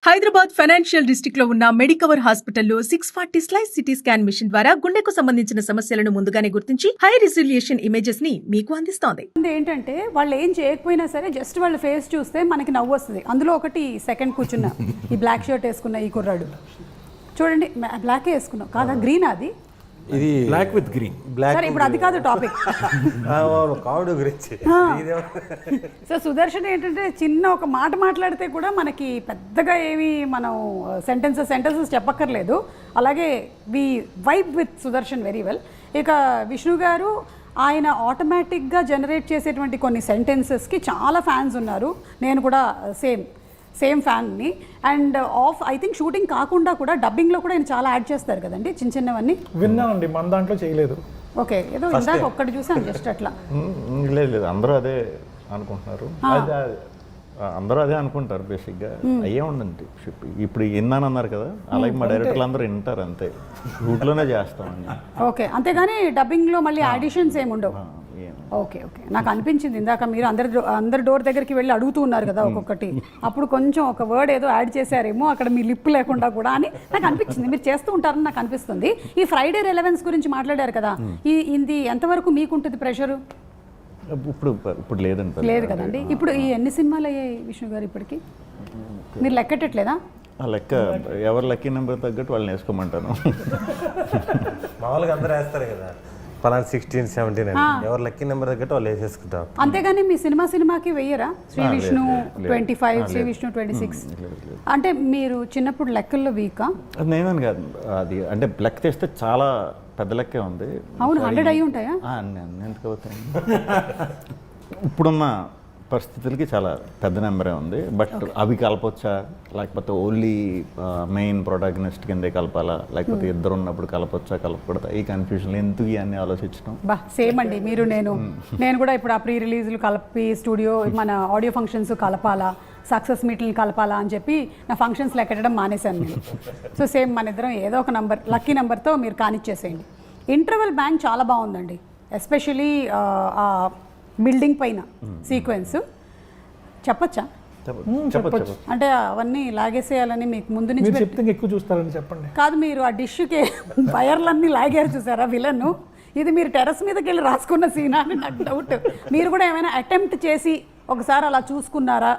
Hyderabad financial district లో ఉన్న Medicover హాస్పిటల్లో 640 స్లైస్ సిటీ స్కాన్ మిషన్ ద్వారా గుండెకు సంబంధించిన సమస్యలను ముందుగానే గుర్తించి హై రిజల్యూషన్ ఇమేజెస్ ని మీకు అందిస్తోంది. ఏంటంటే వాళ్ళు ఏం చేయకపోయినా సరే జస్ట్ వాళ్ళ ఫేస్ చూస్తే మనకి నవ్వు వస్తుంది. అందులో ఒకటి సెకండ్ కూర్చున్న ఈ బ్లాక్ షర్ట్ వేసుకున్న ఈ కుర్రాడు చూడండి, బ్లాక్ వేసుకున్నావు కాదా, గ్రీన్ అది ఇది బ్లాక్ విత్ గ్రీన్. సరే ఇప్పుడు అది కాదు టాపిక్. కావుడు గురించి సో సుదర్శన్ ఏంటంటే చిన్న ఒక మాట మాట్లాడితే కూడా మనకి పెద్దగా ఏమి మనం సెంటెన్సెస్ చెప్పక్కర్లేదు. అలాగే we vibe with Sudarshan very well. ఇక విష్ణు గారు ఆయన ఆటోమేటిక్గా జనరేట్ చేసేటువంటి కొన్ని సెంటెన్సెస్కి చాలా ఫ్యాన్స్ ఉన్నారు. నేను కూడా సేమ్ ఫ్యాన్ని. అండ్ ఐ థింక్ షూటింగ్ కాకుండా కూడా డబ్బింగ్లో కూడా ఆయన చాలా యాడ్ చేస్తారు కదండి, చిన్న చిన్నవన్నీ. విన్నానండి, మన దాంట్లో చేయలేదు. ఓకే, ఏదో ఇందాక ఒక్కటి చూసాను జస్ట్ అట్లా. లేదు అందరూ అదే అనుకుంటున్నారు, అందరూ అదే అనుకుంటారు బేసిక్గా. అయ్యే ఉండండి ఇప్పుడు విన్నానన్నారు కదా, అలాగే మా డైరెక్టర్లు అందరూ వింటారు అంతే, షూట్లోనే చేస్తామండి. ఓకే, అంతేగాని డబ్బింగ్లో మళ్ళీ ఆడిషన్స్ ఏమి ఉండవు. ఓకే, నాకు అనిపించింది ఇందాక మీరు అందరి డోర్ దగ్గరికి వెళ్ళి అడుగుతూ ఉన్నారు కదా ఒక్కొక్కటి, అప్పుడు కొంచెం ఒక వర్డ్ ఏదో యాడ్ చేశారేమో అక్కడ మీ లిప్ లేకుండా కూడా అని నాకు అనిపించింది. మీరు చేస్తూ ఉంటారని నాకు అనిపిస్తుంది. ఈ ఫ్రైడే రిలవెన్స్ గురించి మాట్లాడారు కదా, ఇది ఎంతవరకు మీకుంటుంది ప్రెషరు? ఇప్పుడు లేదండి, లేదు కదండి. ఇప్పుడు ఈ ఎన్ని సినిమాలు అయ్యాయి విష్ణు గారు ఇప్పటికి, మీరు లెక్కట్టట్లేదా? లెక్క ఎవరు లక్కీ నెంబర్ తగ్గట్టు వాళ్ళని వేసుకోమంటాను. మామూలుగా అందరూ వేస్తారు కదా, పలానా 16, 17 ఎవరు లక్కీ నెంబర్ తగ్గట్టు వాళ్ళు వేసేసుకుంటారు. అంతేగాని మీ సినిమాకి వెయ్యరా? శ్రీ విష్ణు 25, శ్రీ విష్ణు 26 అంటే మీరు చిన్నప్పుడు లెక్కల్లో వీకా? నేనని కాదు, అది అంటే లెక్క తెస్తే చాలా పెద్ద లెక్కే ఉంది. అవును, 100 అయి ఉంటాయా? ఎందుకు అవుతాయి, ఇప్పుడున్న పరిస్థితులకి చాలా పెద్ద నెంబరే ఉంది. బట్ అవి కలపొచ్చా, లేకపోతే ఓన్లీ మెయిన్ ప్రొటాగనిస్ట్ కిందే కలపాలా, లేకపోతే ఇద్దరు ఉన్నప్పుడు కలపొచ్చా కలపకూడదా, ఈ కన్ఫ్యూజన్ ఎందుకు ఇవన్నీ ఆలోచించడం. సేమ్ అండి, మీరు నేను కూడా ఇప్పుడు ఆ ప్రీ రిలీజ్లు కలిపి స్టూడియో మన ఆడియో ఫంక్షన్స్ కలపాలా, సక్సెస్ మీట్లను కలపాలా అని చెప్పి నా ఫంక్షన్స్ లెక్కడం మానేశాను నేను. సో సేమ్ మన ఇద్దరం ఏదో ఒక నంబర్, లక్కీ నెంబర్తో మీరు కానిచ్చేసేయండి. ఇంటర్వెల్ బ్యాంక్ చాలా బాగుందండి, ఎస్పెషలీ బిల్డింగ్ పైన సీక్వెన్స్ చెప్పచ్చా? అంటే అవన్నీ లాగేసేయాలని మీకు ముందు నుంచి చెప్తే ఎక్కువ చూస్తారని చెప్పండి. కాదు, మీరు ఆ డిష్కి వైర్లన్నీ లాగారు చూసారా విలన్, ఇది మీరు టెర్రస్ మీదకి వెళ్ళి రాసుకున్న సీనా అని నాకు డౌట్. మీరు కూడా ఏమైనా అటెంప్ట్ చేసి ఒకసారి అలా చూసుకున్నారా?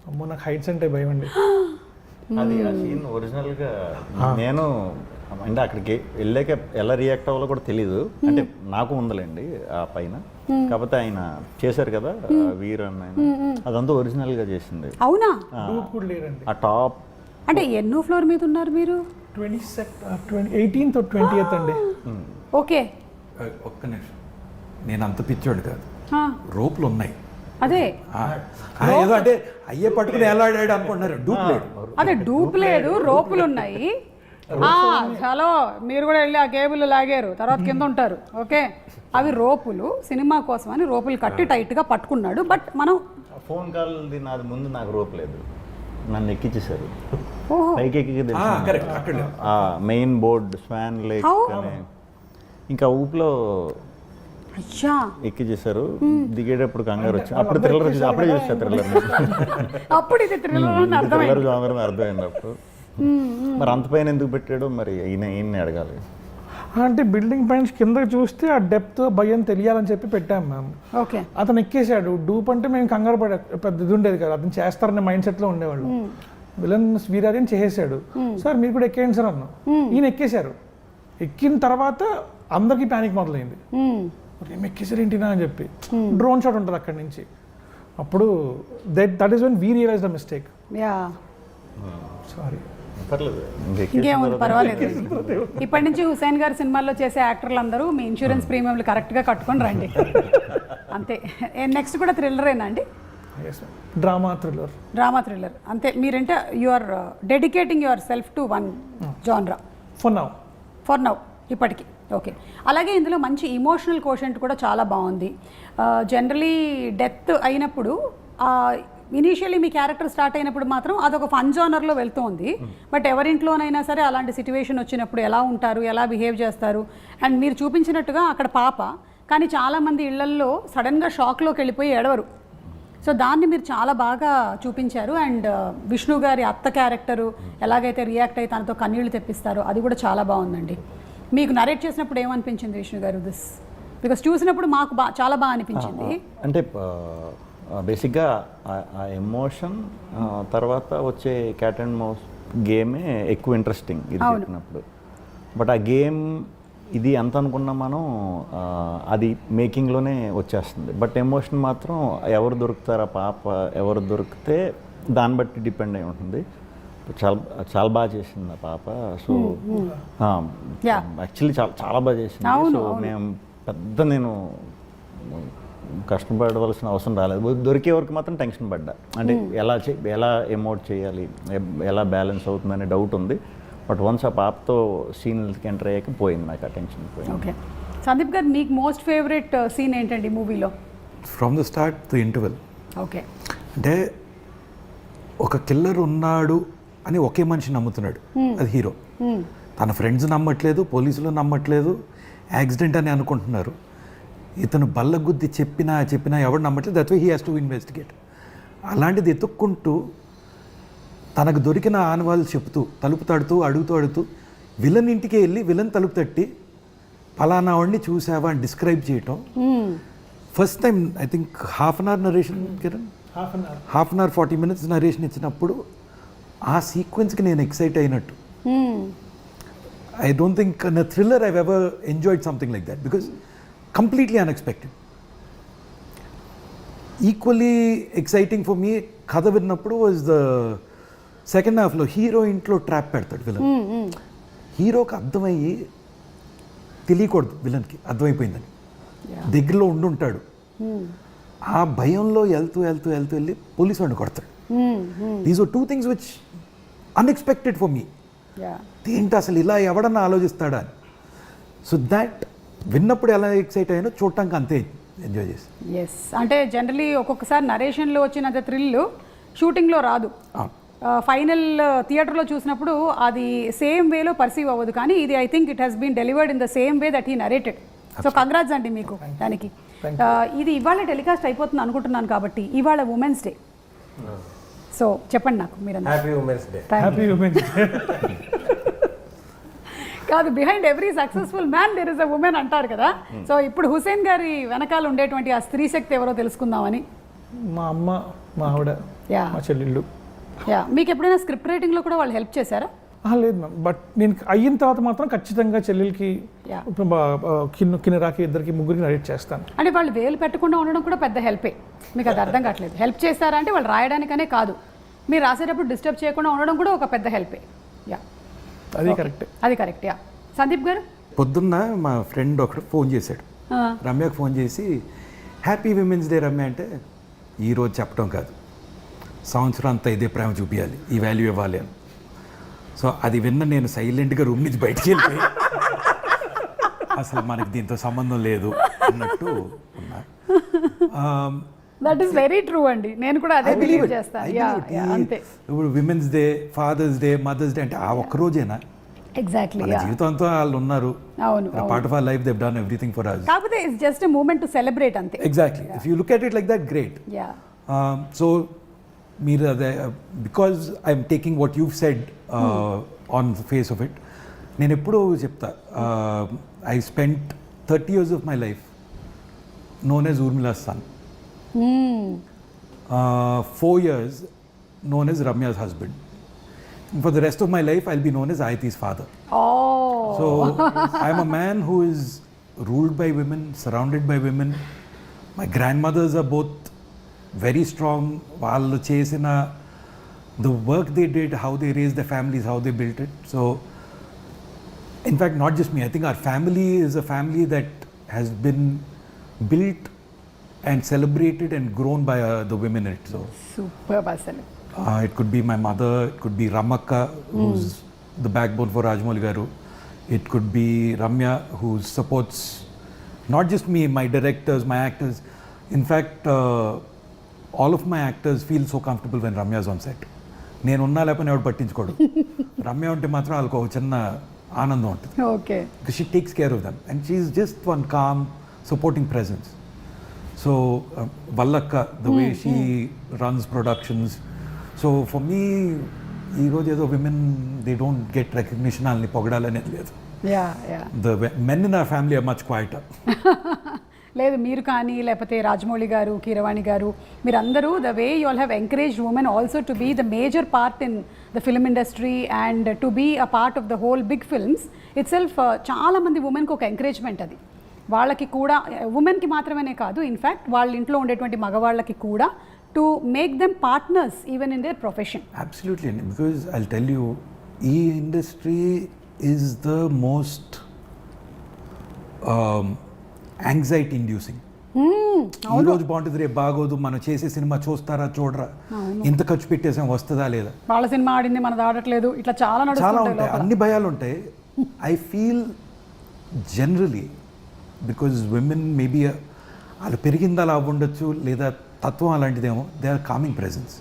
అమ్మో, నాకు హైట్స్ అంటే భయం అండి. అది ఆ సీన్ ఒరిజినల్గా నేను అంటే అక్కడికి వెళ్ళాక ఎలా రియాక్ట్ అవ్వాలో కూడా తెలీదు. అంటే నాకు ఉందలేండి ఆ పైన, కాకపోతే ఆయన చేశారు కదా వీర్ అన్న, అదంతా ఒరిజినల్గా చేసింది. అవునా? ఆ టాప్ అంటే ఎన్నో ఫ్లోర్ మీద ఉన్నారు మీరు? 18th or 20th అండి. ఓకే, ఒక్క నిమిషం, నేను అంత పిచ్చోడు కాదు, రోపులు ఉన్నాయి. అదే ఏదో అంటే అయ్యే పట్టుకుని ఎలా ఆడాడు అనుకుంటున్నారు, డూప్ లేదు. అదే డూప్ లేదు, రోపులు ఉన్నాయి. హలో, మీరు కూడా వెళ్ళి ఆ కేబుల్ లాగారు, తర్వాత కింద ఉంటారు. ఓకే, అవి రోపులు, సినిమా కోసం అని రోపులు కట్టి టైట్గా పట్టుకున్నాడు. బట్ మనం ఫోన్ కాల్ నాది ముందు నాకు రోప్ లేదు, నన్ను ఎక్కించేశారు పైకి మెయిన్ బోర్డ్ స్వాన్ లేక్ అని, ఇంకా ఊపులో ఎక్కించేశారు. దిగేటప్పుడు కంగారు వచ్చి అప్పుడు థ్రిల్లర్ అప్పుడే చూసా, థ్రిల్లర్ జానర్ అర్థమైంది అప్పుడు. మరి అంత పైన ఎందుకు పెట్టాడు మరి, ఈయన అడగాలి. అంటే బిల్డింగ్ పైన కింద చూస్తే ఆ డెప్త్ భయం తెలియాలని చెప్పి పెట్టాము మేము. ఓకే, అతను ఎక్కేసాడు. డూప్ అంటే మేము కంగారు పడే పెద్ద ఇది ఉండేది కదా, అతను చేస్తారనే మైండ్ సెట్లో ఉండేవాళ్ళు. విలన్ వీరాజన్ చేసేసాడు, సార్ మీరు కూడా ఎక్కేయండి సార్ అన్నాం. ఈయన ఎక్కేశారు. ఎక్కిన తర్వాత అందరికీ ప్యానిక్ మొదలైంది, ఏం ఎక్కేసారు ఏంటినా అని చెప్పి. డ్రోన్ షాట్ ఉంటుంది అక్కడి నుంచి. అప్పుడు that is when we realize the mistake. Sorry, ఇంకేముంది, పర్వాలేదు. ఇప్పటి నుంచి హుసేన్ గారి సినిమాల్లో చేసే యాక్టర్లు అందరూ మీ ఇన్సూరెన్స్ ప్రీమియంలు కరెక్ట్గా కట్టుకొని రండి, అంతే. నెక్స్ట్ కూడా థ్రిల్లరేనా అండి? డ్రామా థ్రిల్లర్ అంతే. మీరంటే you are dedicating yourself to one genre for now ఇప్పటికి. ఓకే, అలాగే ఇందులో మంచి ఇమోషనల్ కోషెంట్ కూడా చాలా బాగుంది. జనరలీ డెత్ అయినప్పుడు ఇనీషియల్లీ మీ క్యారెక్టర్ స్టార్ట్ అయినప్పుడు మాత్రం అదొక ఫన్ జానర్లో వెళ్తూ ఉంది. బట్ ఎవరింట్లోనైనా సరే అలాంటి సిచ్యువేషన్ వచ్చినప్పుడు ఎలా ఉంటారు, ఎలా బిహేవ్ చేస్తారు, అండ్ మీరు చూపించినట్టుగా అక్కడ పాప, కానీ చాలామంది ఇళ్లల్లో సడన్గా షాక్లోకి వెళ్ళిపోయి ఏడవరు. సో దాన్ని మీరు చాలా బాగా చూపించారు. అండ్ విష్ణు గారి అత్త క్యారెక్టరు ఎలాగైతే రియాక్ట్ అయ్యి తనతో కన్నీళ్లు తెప్పిస్తారో అది కూడా చాలా బాగుందండి. మీకు నరేట్ చేసినప్పుడు ఏమనిపించింది విష్ణు గారు దిస్? బికాస్ చూసినప్పుడు మాకు చాలా బాగా అనిపించింది. అంటే బేసిక్గా ఆ ఎమోషన్ తర్వాత వచ్చే క్యాట్ అండ్ మౌస్ గేమే ఎక్కువ ఇంట్రెస్టింగ్ ఇది చెప్పినప్పుడు. బట్ ఆ గేమ్ ఇది ఎంత అనుకున్నా మనం అది మేకింగ్లోనే వచ్చేస్తుంది. బట్ ఎమోషన్ మాత్రం ఎవరు దొరుకుతారు, ఆ పాప ఎవరు దొరికితే దాన్ని బట్టి డిపెండ్ అయి ఉంటుంది. చాలా చాలా బాగా చేసింది ఆ పాప. సో యాక్చువల్లీ చాలా చాలా బాగా చేసింది. సో మేము నేను కష్టపడవలసిన అవసరం రాలేదు. దొరికే వరకు మాత్రం టెన్షన్ పడ్డా. అంటే ఎలా ఎమోట్ చేయాలి, ఎలా బ్యాలెన్స్ అవుతుందనే డౌట్ ఉంది. బట్ వన్స్ ఆ పాపతో సీన్కి ఎంటర్ అయ్యాక పోయింది నాకు ఆ టెన్షన్ పోయింది. ఓకే సందీప్ గారు, మీకు మోస్ట్ ఫేవరెట్ సీన్ ఏంటండి మూవీలో? From the start the interval. Okay, అంటే ఒక కిల్లర్ ఉన్నాడు అని ఒకే మనిషి నమ్ముతున్నాడు, అది హీరో. తన ఫ్రెండ్స్ నమ్మట్లేదు, పోలీసులు నమ్మట్లేదు, యాక్సిడెంట్ అని అనుకుంటున్నారు. ఇతను బల్లగుద్ది చెప్పినా ఎవరు నమ్మట్లేదు. That why he has to investigate. అలాంటిది ఎత్తుక్కుంటూ తనకు దొరికిన ఆనవాళ్ళు చెప్తూ తలుపు తడుతూ అడుగుతూ విలన్ ఇంటికి వెళ్ళి విలన్ తలుపు తట్టి పలానా వాడిని చూసావా అని డిస్క్రైబ్ చేయటం. First time I think half an hour narration, Kiran half an hour 40 minutes narration ఇచ్చినప్పుడు ఆ సీక్వెన్స్కి నేను ఎక్సైట్ అయినట్టు. I don't think in a thriller I've ever enjoyed something like that because completely unexpected. Equally exciting for me, Katha vinnappudu was the second half lo hero intlo trap pedtadu villain. Hero ki ardhamayyi తెలియకూడదు విలన్కి, అర్థమైపోయిందని. దగ్గరలో ఉండుంటాడు. ఆ భయంలో వెళ్తూ వెళ్ళి police వాడిని కొడతాడు. These are 2 things which unexpected for me. ఏంటి అసలు ఇలా ఎవడన్నా ఆలోచిస్తాడా అని. సో దాట్ విన్నప్పుడు ఎలా ఎక్సైట్ అయ్యానో చూడటానికి అంతే ఎంజాయ్ చేసి. ఎస్, అంటే జనరలీ ఒక్కొక్కసారి నరేషన్లో వచ్చినంత థ్రిల్ షూటింగ్లో రాదు. ఫైనల్ థియేటర్లో చూసినప్పుడు అది సేమ్ వేలో పర్సీవ్ అవ్వదు. కానీ ఇది I think it has been delivered in the same way that he narrated. So congrats అండి మీకు దానికి. ఇది ఇవాళ టెలికాస్ట్ అయిపోతుంది అనుకుంటున్నాను కాబట్టి ఇవాళ ఉమెన్స్ డే. సో చెప్పండి నాకు మీరు. Happy women's day. Happy women's day. కాదు, behind every successful man there is a woman అంటారు కదా. సో ఇప్పుడు హుసేన్ గారి వెనకాల ఉండేటువంటి ఆ స్త్రీ శక్తి ఎవరో తెలుసుకుందామని. మా అమ్మ, మా ఆవిడ, మా చెల్లెళ్ళు. మీకు ఎప్పుడైనా స్క్రిప్ట్ రైటింగ్లో కూడా వాళ్ళు హెల్ప్ చేశారా? లేదు మ్యామ్, బట్ నేను అయిన తర్వాత మాత్రం ఖచ్చితంగా చెల్లెలకి, కిన్నరాకి, ఇద్దరికి, ముగ్గురికి నరేట్ చేస్తాను. అంటే వాళ్ళు వేలు పెట్టకుండా ఉండడం కూడా పెద్ద హెల్పే. మీకు అది అర్థం కావట్లేదు. హెల్ప్ చేస్తారా అంటే వాళ్ళు రాయడానికనే కాదు, మీరు రాసేటప్పుడు డిస్టర్బ్ చేయకుండా ఉండడం కూడా ఒక పెద్ద హెల్పే. అది కరెక్టే. అది కరెక్ట్. సందీప్ గారు, పొద్దున్న మా ఫ్రెండ్ ఒకడు ఫోన్ చేశాడు, రమ్యకు ఫోన్ చేసి హ్యాపీ విమెన్స్ డే రమ్య అంటే, ఈరోజు చెప్పడం కాదు, సంవత్సరం అంతా ఇదే ప్రేమ చూపించాలి, ఈ వాల్యూ ఇవ్వాలి అని. సో అది విన్న నేను సైలెంట్గా రూమ్ నుంచి బయటికి వెళ్ళిపోయి అసలు మనకి దీంతో సంబంధం లేదు అన్నట్టు ఉన్నా. దట్ ఈస్ వెరీ ట్రూ అండి. నేను కూడా అదే బిలీవ్ చేస్తాను. అంతే. ఇప్పుడు women's day, father's day, mother's day అంటే ఆ ఒక్క రోజేనా? ఎగ్జాక్ట్లీ. జీవితంతో వాళ్ళు ఉన్నారు. అవును. Part of our life they have done everything for us. కాకపోతే it's just a moment to celebrate అంతే. Exactly. If you look at it like that, great. So మీరు అదే, because I'm taking what you said on the face of it. నేను ఎప్పుడూ చెప్తా, I spent 30 years of my life known as Urmila's son. 4 years known as Ramya's husband. And for the rest of my life, I'll be known as Ayati's father. Oh. So I'm a man who is ruled by women, surrounded by women. My grandmothers are both very strong. Vallu chesina the work they did, how they raised their families, how they built it. So in fact, not just me, I think our family is a family that has been built and celebrated and grown by the women in it. So superb asal. It could be my mother, it could be Ramakka, who's the backbone for Rajamouli Garu. It could be Ramya, who supports not just me, my directors, my actors. In fact, all of my actors feel so comfortable when Ramya is on set. నేను ఉన్నా లేకపోతే ఎవడు పట్టించుకోడు. రమ్య ఉంటే మాత్రం వాళ్ళకు ఒక చిన్న ఆనందం ఉంటుంది. Okay. Because she takes care of them and she is just one calm, supporting presence. So వల్లక్క the way she runs productions. So for me ఈరోజు ఏదో women they don't get recognition వాళ్ళని పొగడాలనేది లేదు. Yeah yeah the men in our family are much quieter. లేదు మీరు కానీ లేకపోతే రాజమౌళి గారు, కీరవాణి గారు, మీరందరూ the way you all have encouraged women also to be the major part in the film industry and to be a part of the whole big films it self. చాలామంది ఉమెన్కి ఒక ఎంకరేజ్మెంట్ అది. వాళ్ళకి కూడా ఉమెన్కి మాత్రమే కాదు, ఇన్ఫ్యాక్ట్ వాళ్ళ ఇంట్లో ఉండేటువంటి మగవాళ్ళకి కూడా to make them partners even in there profession. Absolutely, because I'll tell you, ఈ industry is the most anxiety inducing. ఈ రోజు బాగుంటుంది, రేపు బాగోదు, మనం చేసే సినిమా చూస్తారా చూడరా, ఇంత ఖర్చు పెట్టేసాం వస్తుందా లేదా, వాళ్ళ సినిమా ఆడింది మనది ఆడట్లేదు, ఇట్లా చాలా చాలా నడుస్తుంటాయి ఉంటాయి, లోపల. అన్ని భయాలు ఉంటాయి. I feel generally because women maybe వాళ్ళు పెరిగింది అలా ఉండొచ్చు, లేదా తత్వం అలాంటిదేమో, దే ఆర్ కామింగ్ ప్రెజెన్స్.